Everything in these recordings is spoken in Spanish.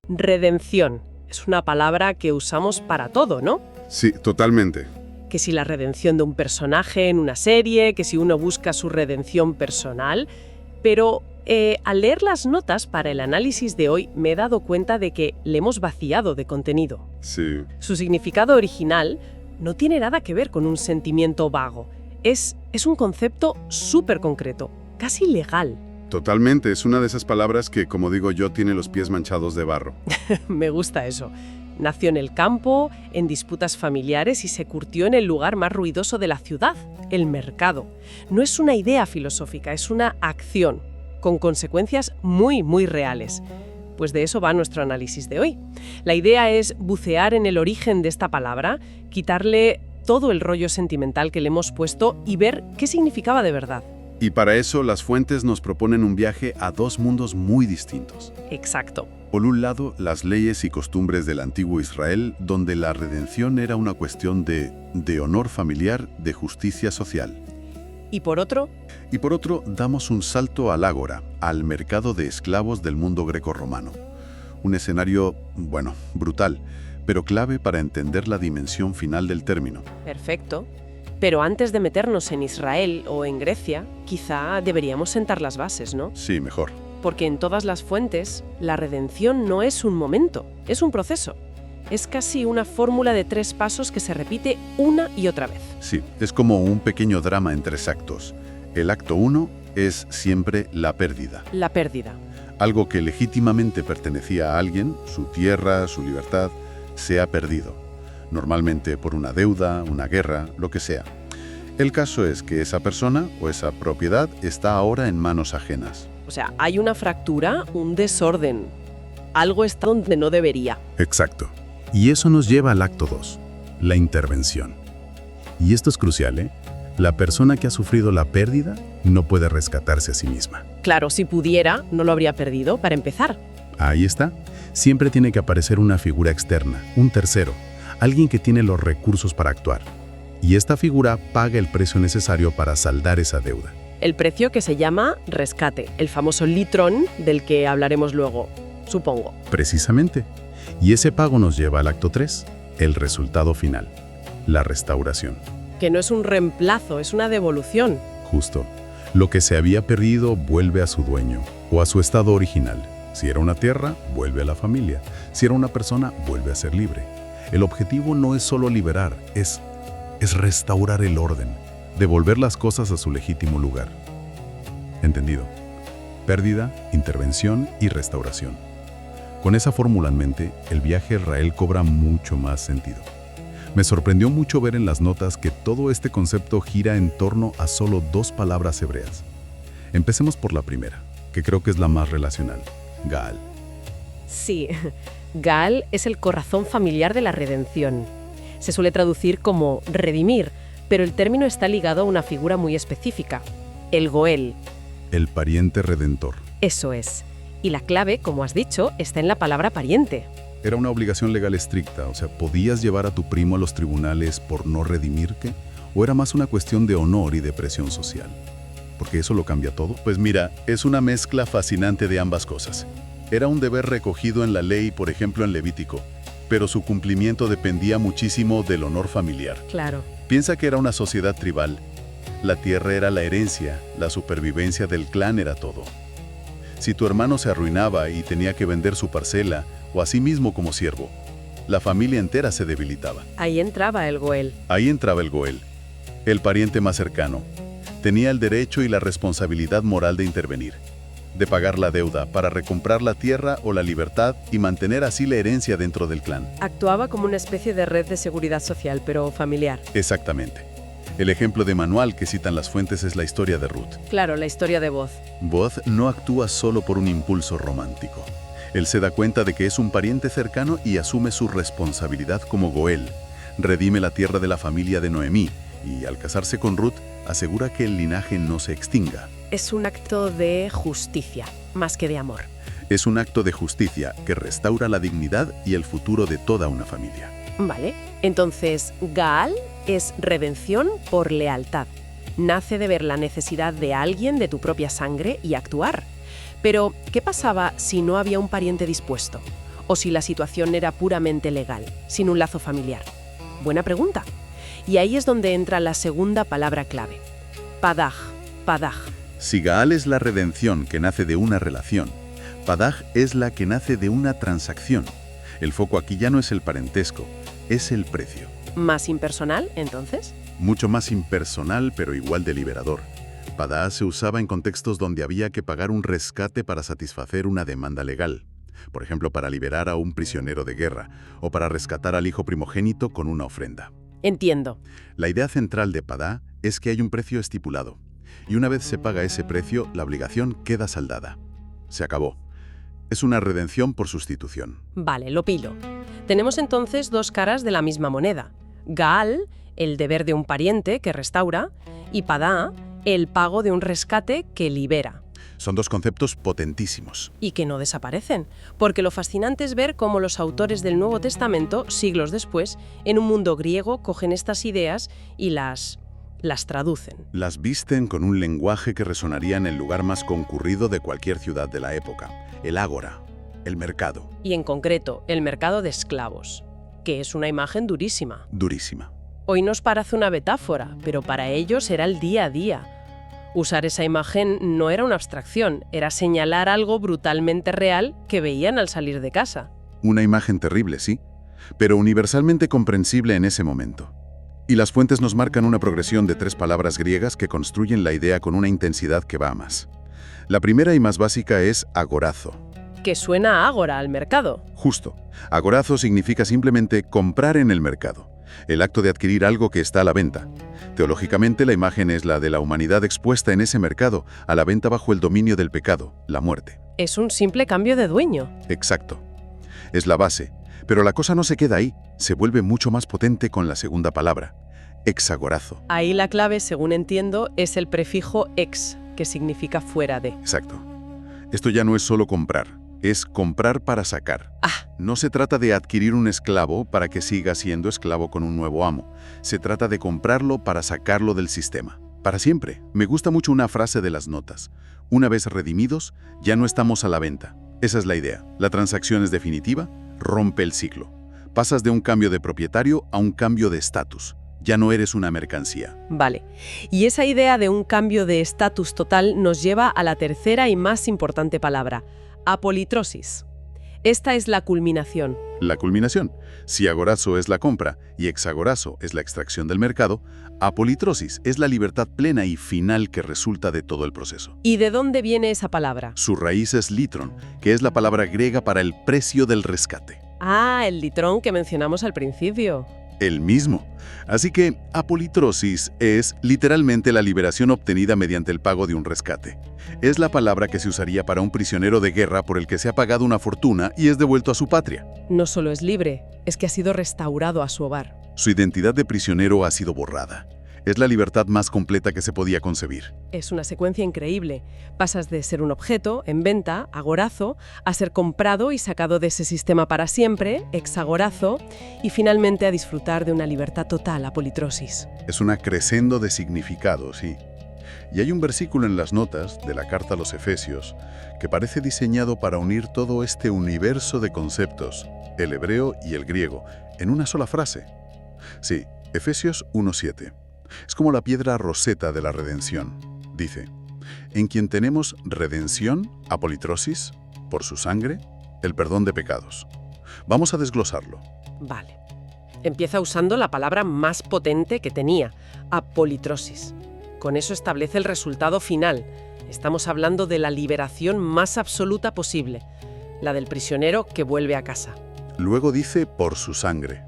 Redención. Es una palabra que usamos para todo, ¿no? Sí, totalmente. Que si la redención de un personaje en una serie, que si uno busca su redención personal. Pero al leer las notas para el análisis de hoy me he dado cuenta de que le hemos vaciado de contenido. Sí. Su significado original no tiene nada que ver con un sentimiento vago. Es un concepto súper concreto, casi legal. Totalmente. Es una de esas palabras que, como digo yo, tiene los pies manchados de barro. Me gusta eso. Nació en el campo, en disputas familiares y se curtió en el lugar más ruidoso de la ciudad, el mercado. No es una idea filosófica, es una acción, con consecuencias muy, muy reales. Pues de eso va nuestro análisis de hoy. La idea es bucear en el origen de esta palabra, quitarle todo el rollo sentimental que le hemos puesto y ver qué significaba de verdad. Y para eso las fuentes nos proponen un viaje a dos mundos muy distintos. Exacto. Por un lado, las leyes y costumbres del antiguo Israel, donde la redención era una cuestión de honor familiar, de justicia social. ¿Y por otro? Y por otro, damos un salto al ágora, al mercado de esclavos del mundo grecorromano. Un escenario, bueno, brutal, pero clave para entender la dimensión final del término. Perfecto. Pero antes de meternos en Israel o en Grecia, quizá deberíamos sentar las bases, ¿no? Sí, mejor. Porque en todas las fuentes, la redención no es un momento, es un proceso. Es casi una fórmula de 3 pasos que se repite una y otra vez. Sí, es como un pequeño drama en 3 actos. El acto 1 es siempre la pérdida. La pérdida. Algo que legítimamente pertenecía a alguien, su tierra, su libertad, se ha perdido. Normalmente por una deuda, una guerra, lo que sea. El caso es que esa persona o esa propiedad está ahora en manos ajenas. O sea, hay una fractura, un desorden. Algo está donde no debería. Exacto. Y eso nos lleva al acto 2, la intervención. Y esto es crucial, ¿eh? La persona que ha sufrido la pérdida no puede rescatarse a sí misma. Claro, si pudiera, no lo habría perdido, para empezar. Ahí está. Siempre tiene que aparecer una figura externa, un tercero, alguien que tiene los recursos para actuar. Y esta figura paga el precio necesario para saldar esa deuda. El precio que se llama rescate, el famoso litrón del que hablaremos luego, supongo. Precisamente. Y ese pago nos lleva al acto 3, el resultado final, la restauración. Que no es un reemplazo, es una devolución. Justo. Lo que se había perdido vuelve a su dueño o a su estado original. Si era una tierra, vuelve a la familia. Si era una persona, vuelve a ser libre. El objetivo no es solo liberar, es restaurar el orden, devolver las cosas a su legítimo lugar. ¿Entendido? Pérdida, intervención y restauración. Con esa fórmula en mente, el viaje a Israel cobra mucho más sentido. Me sorprendió mucho ver en las notas que todo este concepto gira en torno a solo 2 palabras hebreas. Empecemos por la primera, que creo que es la más relacional, Gaal. Sí, Gaal es el corazón familiar de la redención. Se suele traducir como redimir, pero el término está ligado a una figura muy específica, el Goel. El pariente redentor. Eso es. Y la clave, como has dicho, está en la palabra pariente. Era una obligación legal estricta, o sea, ¿podías llevar a tu primo a los tribunales por no redimirte? ¿O era más una cuestión de honor y de presión social? Porque eso lo cambia todo. Pues mira, es una mezcla fascinante de ambas cosas. Era un deber recogido en la ley, por ejemplo en Levítico, pero su cumplimiento dependía muchísimo del honor familiar. Claro. Piensa que era una sociedad tribal. La tierra era la herencia, la supervivencia del clan era todo. Si tu hermano se arruinaba y tenía que vender su parcela, o a sí mismo como siervo, la familia entera se debilitaba. Ahí entraba el Goel. Ahí entraba el Goel, el pariente más cercano. Tenía el derecho y la responsabilidad moral de intervenir, de pagar la deuda para recomprar la tierra o la libertad y mantener así la herencia dentro del clan. Actuaba como una especie de red de seguridad social, pero familiar. Exactamente. El ejemplo de manual que citan las fuentes es la historia de Ruth. Claro, la historia de Boaz. Boaz no actúa solo por un impulso romántico. Él se da cuenta de que es un pariente cercano y asume su responsabilidad como Goel. Redime la tierra de la familia de Noemí y, al casarse con Ruth, asegura que el linaje no se extinga. Es un acto de justicia, más que de amor. Es un acto de justicia que restaura la dignidad y el futuro de toda una familia. Vale. Entonces, Gaal es redención por lealtad. Nace de ver la necesidad de alguien de tu propia sangre y actuar. Pero, ¿qué pasaba si no había un pariente dispuesto? ¿O si la situación era puramente legal, sin un lazo familiar? Buena pregunta. Y ahí es donde entra la segunda palabra clave. Padaj, padaj. Si Gaal es la redención que nace de una relación, Padaj es la que nace de una transacción. El foco aquí ya no es el parentesco, es el precio. ¿Más impersonal, entonces? Mucho más impersonal, pero igual de liberador. Padaj se usaba en contextos donde había que pagar un rescate para satisfacer una demanda legal. Por ejemplo, para liberar a un prisionero de guerra o para rescatar al hijo primogénito con una ofrenda. Entiendo. La idea central de Padaj es que hay un precio estipulado. Y una vez se paga ese precio, la obligación queda saldada. Se acabó. Es una redención por sustitución. Vale, lo pilo. Tenemos entonces dos caras de la misma moneda. Gaal, el deber de un pariente que restaura, y Padá, el pago de un rescate que libera. Son dos conceptos potentísimos. Y que no desaparecen, porque lo fascinante es ver cómo los autores del Nuevo Testamento, siglos después, en un mundo griego, cogen estas ideas y las traducen. Las visten con un lenguaje que resonaría en el lugar más concurrido de cualquier ciudad de la época, el ágora, el mercado. Y en concreto, el mercado de esclavos, que es una imagen durísima. Durísima. Hoy nos parece una metáfora, pero para ellos era el día a día. Usar esa imagen no era una abstracción, era señalar algo brutalmente real que veían al salir de casa. Una imagen terrible, sí, pero universalmente comprensible en ese momento. Y las fuentes nos marcan una progresión de 3 palabras griegas que construyen la idea con una intensidad que va a más. La primera y más básica es agorazo. Que suena a ágora, al mercado. Justo. Agorazo significa simplemente comprar en el mercado, el acto de adquirir algo que está a la venta. Teológicamente, la imagen es la de la humanidad expuesta en ese mercado, a la venta bajo el dominio del pecado, la muerte. Es un simple cambio de dueño. Exacto. Es la base. Pero la cosa no se queda ahí, se vuelve mucho más potente con la segunda palabra, exagorazo. Ahí la clave, según entiendo, es el prefijo ex, que significa fuera de. Exacto. Esto ya no es solo comprar, es comprar para sacar. No se trata de adquirir un esclavo para que siga siendo esclavo con un nuevo amo. Se trata de comprarlo para sacarlo del sistema. Para siempre. Me gusta mucho una frase de las notas. Una vez redimidos, ya no estamos a la venta. Esa es la idea. La transacción es definitiva, rompe el ciclo. Pasas de un cambio de propietario a un cambio de estatus. Ya no eres una mercancía. Vale. Y esa idea de un cambio de estatus total nos lleva a la tercera y más importante palabra, apolitrosis. Esta es la culminación. La culminación. Si agorazo es la compra y exagorazo es la extracción del mercado, apolitrosis es la libertad plena y final que resulta de todo el proceso. ¿Y de dónde viene esa palabra? Su raíz es litron, que es la palabra griega para el precio del rescate. Ah, el litrón que mencionamos al principio. El mismo. Así que apolitrosis es literalmente la liberación obtenida mediante el pago de un rescate. Es la palabra que se usaría para un prisionero de guerra por el que se ha pagado una fortuna y es devuelto a su patria. No solo es libre, es que ha sido restaurado a su hogar. Su identidad de prisionero ha sido borrada. Es la libertad más completa que se podía concebir. Es una secuencia increíble. Pasas de ser un objeto, en venta, agorazo, a ser comprado y sacado de ese sistema para siempre, exagorazo, y finalmente a disfrutar de una libertad total, apolitrosis. Es una crescendo de significado, sí. Y hay un versículo en las notas de la carta a los Efesios que parece diseñado para unir todo este universo de conceptos, el hebreo y el griego, en una sola frase. Sí, Efesios 1:7. Es como la piedra roseta de la redención. Dice, en quien tenemos redención, apolitrosis, por su sangre, el perdón de pecados. Vamos a desglosarlo. Vale. Empieza usando la palabra más potente que tenía, apolitrosis. Con eso establece el resultado final. Estamos hablando de la liberación más absoluta posible, la del prisionero que vuelve a casa. Luego dice por su sangre.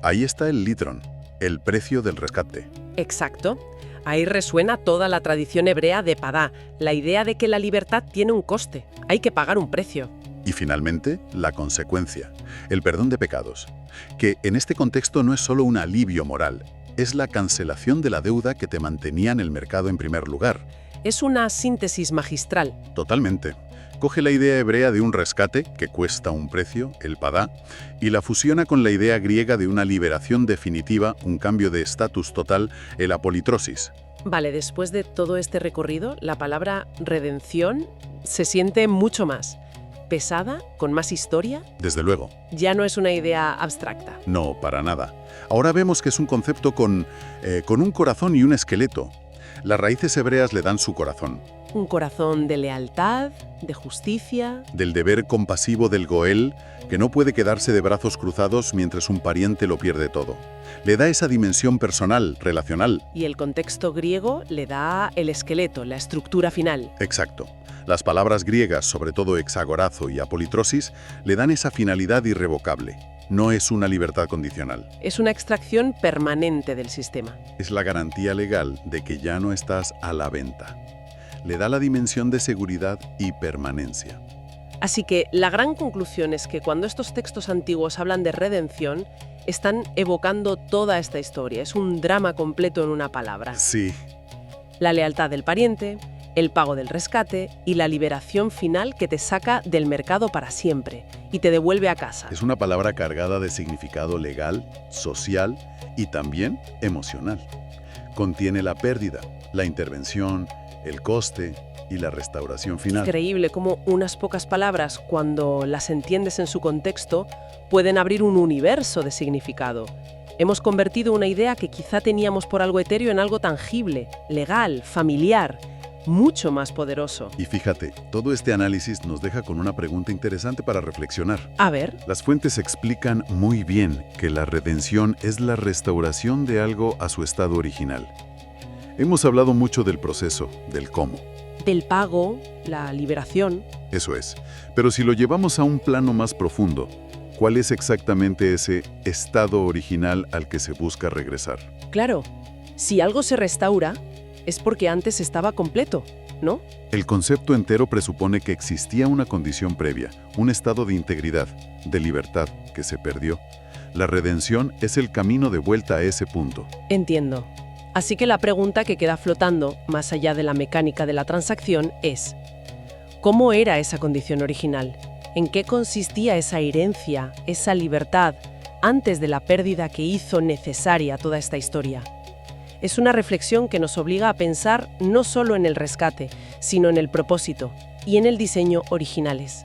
Ahí está el litron, el precio del rescate. Exacto. Ahí resuena toda la tradición hebrea de Padá, la idea de que la libertad tiene un coste, hay que pagar un precio. Y finalmente, la consecuencia, el perdón de pecados, que en este contexto no es solo un alivio moral, es la cancelación de la deuda que te mantenía en el mercado en primer lugar. Es una síntesis magistral. Totalmente. Coge la idea hebrea de un rescate, que cuesta un precio, el padá, y la fusiona con la idea griega de una liberación definitiva, un cambio de estatus total, el apolitrosis. Vale, después de todo este recorrido, la palabra redención se siente mucho más pesada, con más historia. Desde luego. Ya no es una idea abstracta. No, para nada. Ahora vemos que es un concepto con un corazón y un esqueleto. Las raíces hebreas le dan su corazón. Un corazón de lealtad, de justicia. Del deber compasivo del Goel, que no puede quedarse de brazos cruzados mientras un pariente lo pierde todo. Le da esa dimensión personal, relacional. Y el contexto griego le da el esqueleto, la estructura final. Exacto. Las palabras griegas, sobre todo hexagorazo y apolitrosis, le dan esa finalidad irrevocable. No es una libertad condicional. Es una extracción permanente del sistema. Es la garantía legal de que ya no estás a la venta. Le da la dimensión de seguridad y permanencia. Así que la gran conclusión es que cuando estos textos antiguos hablan de redención, están evocando toda esta historia. Es un drama completo en una palabra. Sí. La lealtad del pariente, el pago del rescate y la liberación final que te saca del mercado para siempre y te devuelve a casa. Es una palabra cargada de significado legal, social y también emocional. Contiene la pérdida, la intervención, el coste y la restauración final. Increíble cómo unas pocas palabras, cuando las entiendes en su contexto, pueden abrir un universo de significado. Hemos convertido una idea que quizá teníamos por algo etéreo en algo tangible, legal, familiar, mucho más poderoso. Y fíjate, todo este análisis nos deja con una pregunta interesante para reflexionar. A ver. Las fuentes explican muy bien que la redención es la restauración de algo a su estado original. Hemos hablado mucho del proceso, del cómo. Del pago, la liberación. Eso es. Pero si lo llevamos a un plano más profundo, ¿cuál es exactamente ese estado original al que se busca regresar? Claro, si algo se restaura, es porque antes estaba completo, ¿no? El concepto entero presupone que existía una condición previa, un estado de integridad, de libertad, que se perdió. La redención es el camino de vuelta a ese punto. Entiendo. Así que la pregunta que queda flotando, más allá de la mecánica de la transacción, es: ¿cómo era esa condición original? ¿En qué consistía esa herencia, esa libertad, antes de la pérdida que hizo necesaria toda esta historia? Es una reflexión que nos obliga a pensar no solo en el rescate, sino en el propósito y en el diseño originales.